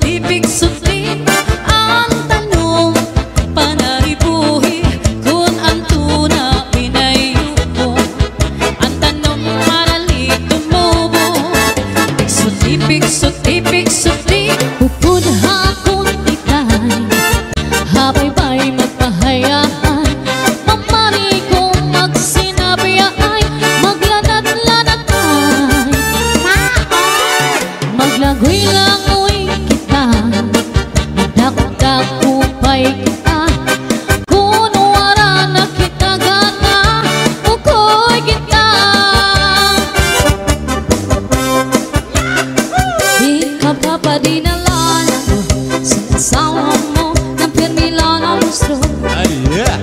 ibig sabihin ang tanong, panaribuhi kung ang tuna pinayuko. Ang tanong maralito mo mo, ibig sabihin pupunha kong itay, habay-bay magpahayaan, mamari kong magsinabi ay maglanat-lanat ay maglagoy-langoy kita, magdakupay kita, kung wala na kita gana, ukoy kita. Di ka papadinalan sa asawa mo ng permila ng gusto.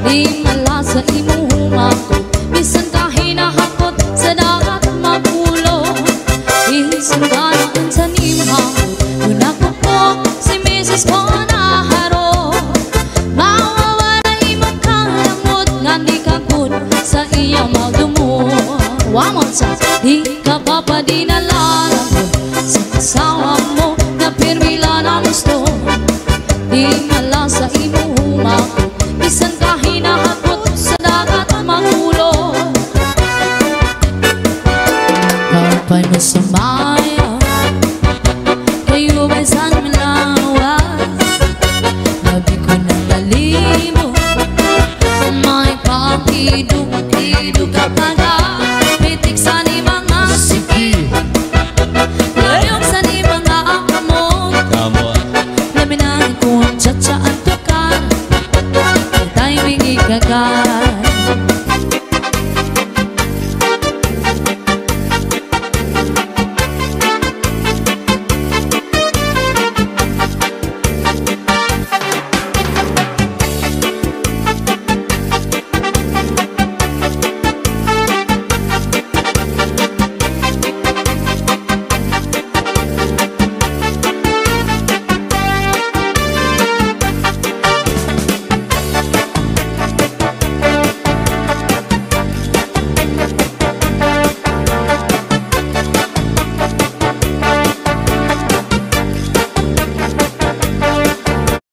Di malasa imuhuma ko, bisan ka hinahakot sa dagat magulo. Isan ka naan sa nimang kung ako po si Mrs. Ponaharo. Mawawala imong kalamot nga di ka good sa iyang magdumo. Wamon sa di ka papadinalan sa asawa mo na permila ng gusto. Di